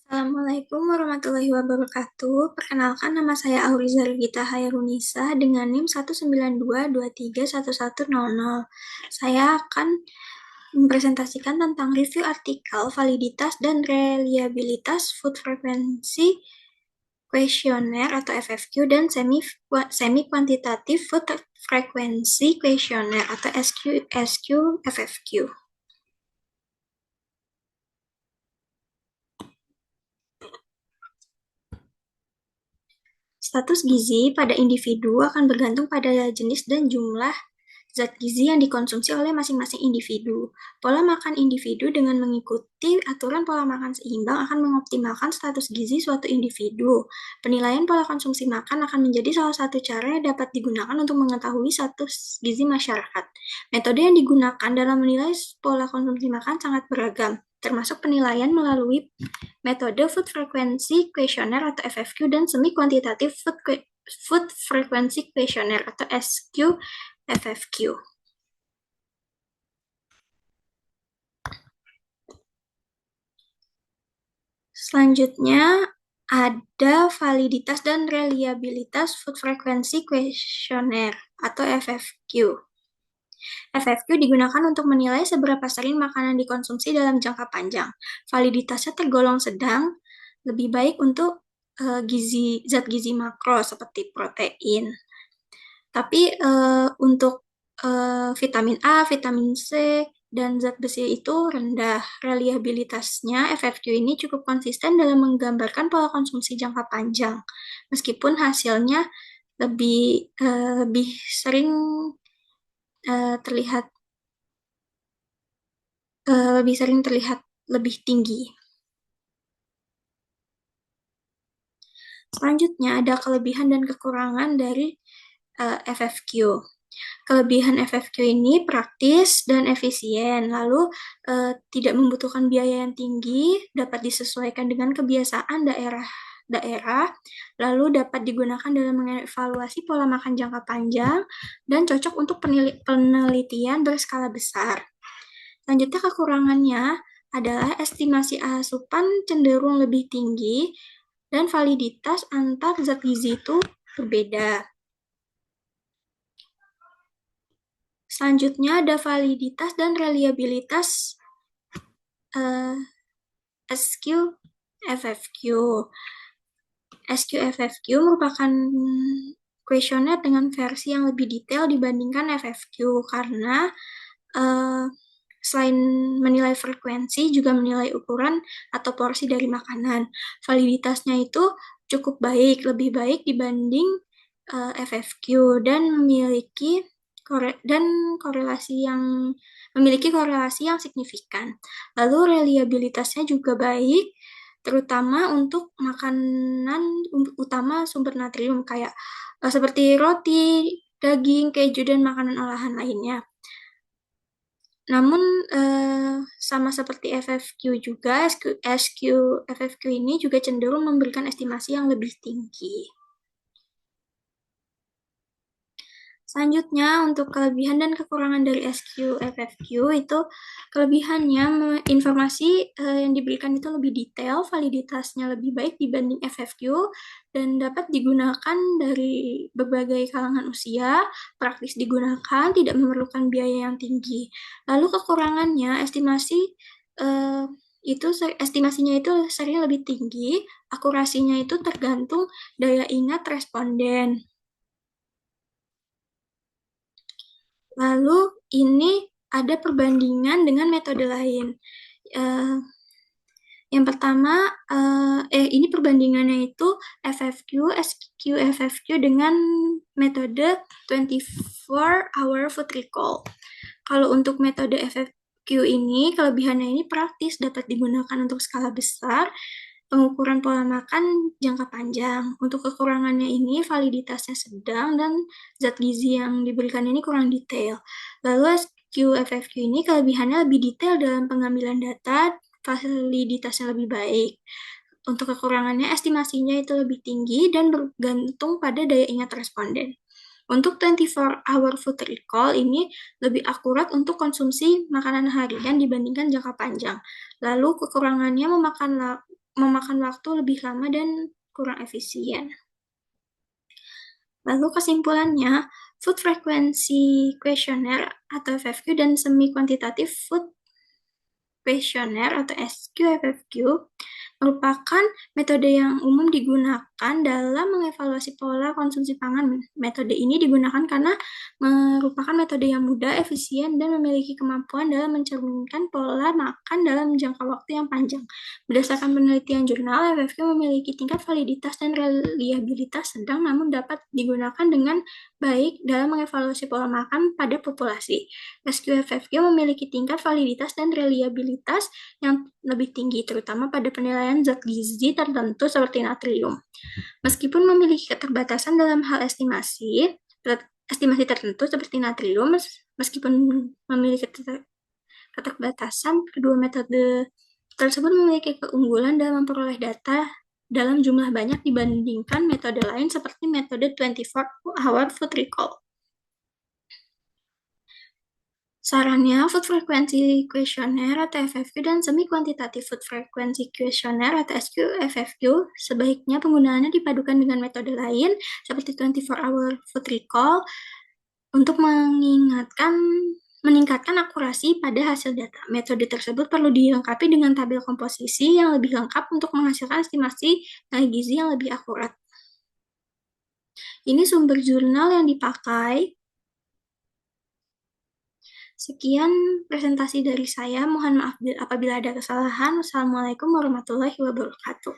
Assalamualaikum warahmatullahi wabarakatuh. Perkenalkan, nama saya Auriza Regita Hairunisa dengan NIM 192231100. Saya akan mempresentasikan tentang review artikel validitas dan reliabilitas Food Frequency Questionnaire atau FFQ dan Semi Quantitative Food Frequency Questionnaire atau FFQ. Status gizi pada individu akan bergantung pada jenis dan jumlah zat gizi yang dikonsumsi oleh masing-masing individu. Pola makan individu dengan mengikuti aturan pola makan seimbang akan mengoptimalkan status gizi suatu individu. Penilaian pola konsumsi makan akan menjadi salah satu cara yang dapat digunakan untuk mengetahui status gizi masyarakat. Metode yang digunakan dalam menilai pola konsumsi makan sangat beragam, termasuk penilaian melalui metode Food Frequency Questionnaire atau FFQ dan Semi Quantitative Food Frequency Questionnaire atau SQ-FFQ. Selanjutnya ada validitas dan reliabilitas Food Frequency Questionnaire atau FFQ. FFQ digunakan untuk menilai seberapa sering makanan dikonsumsi dalam jangka panjang. Validitasnya tergolong sedang, lebih baik untuk zat gizi makro seperti protein. Tapi untuk vitamin A, vitamin C, dan zat besi itu rendah. Reliabilitasnya FFQ ini cukup konsisten dalam menggambarkan pola konsumsi jangka panjang, meskipun hasilnya lebih sering terlihat lebih tinggi. Selanjutnya ada kelebihan dan kekurangan dari FFQ. Kelebihan FFQ ini praktis dan efisien, lalu tidak membutuhkan biaya yang tinggi, dapat disesuaikan dengan kebiasaan daerah, lalu dapat digunakan dalam mengevaluasi pola makan jangka panjang, dan cocok untuk penelitian berskala besar. Selanjutnya kekurangannya adalah estimasi asupan cenderung lebih tinggi dan validitas antar zat gizi itu berbeda. Selanjutnya ada validitas dan reliabilitas SQ-FFQ. SQ-FFQ merupakan kuesioner dengan versi yang lebih detail dibandingkan FFQ karena selain menilai frekuensi, juga menilai ukuran atau porsi dari makanan. Validitasnya itu cukup baik, lebih baik dibanding FFQ dan memiliki korelasi yang signifikan. Lalu reliabilitasnya juga baik, terutama untuk makanan utama sumber natrium kayak seperti roti, daging, keju, dan makanan olahan lainnya. Namun sama seperti FFQ juga, SQ-FFQ ini juga cenderung memberikan estimasi yang lebih tinggi. Selanjutnya, untuk kelebihan dan kekurangan dari SQ-FFQ itu kelebihannya informasi yang diberikan itu lebih detail, validitasnya lebih baik dibanding FFQ, dan dapat digunakan dari berbagai kalangan usia, praktis digunakan, tidak memerlukan biaya yang tinggi. Lalu kekurangannya, estimasinya itu sering lebih tinggi, akurasinya itu tergantung daya ingat responden. Lalu ini ada perbandingan dengan metode lain. Yang pertama, ini perbandingannya itu FFQ, SQ-FFQ dengan metode 24-hour food recall. Kalau untuk metode FFQ ini, kelebihannya ini praktis, dapat digunakan untuk skala besar, pengukuran pola makan jangka panjang. Untuk kekurangannya ini, validitasnya sedang dan zat gizi yang diberikan ini kurang detail. Lalu SQ-FFQ ini kelebihannya lebih detail dalam pengambilan data, validitasnya lebih baik. Untuk kekurangannya, estimasinya itu lebih tinggi dan bergantung pada daya ingat responden. Untuk 24-hour food recall ini lebih akurat untuk konsumsi makanan harian dibandingkan jangka panjang. Lalu kekurangannya memakan memakan waktu lebih lama dan kurang efisien. Lalu kesimpulannya, Food Frequency Questionnaire atau FFQ dan Semi Quantitative Food Questionnaire atau SQFFQ merupakan metode yang umum digunakan dalam mengevaluasi pola konsumsi pangan. Metode ini digunakan karena merupakan metode yang mudah, efisien, dan memiliki kemampuan dalam mencerminkan pola makan dalam jangka waktu yang panjang. Berdasarkan penelitian jurnal, FFQ memiliki tingkat validitas dan reliabilitas sedang, namun dapat digunakan dengan baik dalam mengevaluasi pola makan pada populasi. SQFFQ memiliki tingkat validitas dan reliabilitas yang lebih tinggi, terutama pada penilaian zat gizi tertentu seperti natrium. Meskipun memiliki keterbatasan dalam hal estimasi tertentu seperti natrium, meskipun memiliki keterbatasan, kedua metode tersebut memiliki keunggulan dalam memperoleh data dalam jumlah banyak dibandingkan metode lain seperti metode 24-hour food recall. Sarannya, Food Frequency Questionnaire atau FFQ dan Semi Quantitative Food Frequency Questionnaire atau SQFFQ sebaiknya penggunaannya dipadukan dengan metode lain seperti 24-hour food recall untuk meningkatkan akurasi pada hasil data. Metode tersebut perlu dilengkapi dengan tabel komposisi yang lebih lengkap untuk menghasilkan estimasi nilai gizi yang lebih akurat. Ini sumber jurnal yang dipakai. Sekian presentasi dari saya. Mohon maaf apabila ada kesalahan. Wassalamualaikum warahmatullahi wabarakatuh.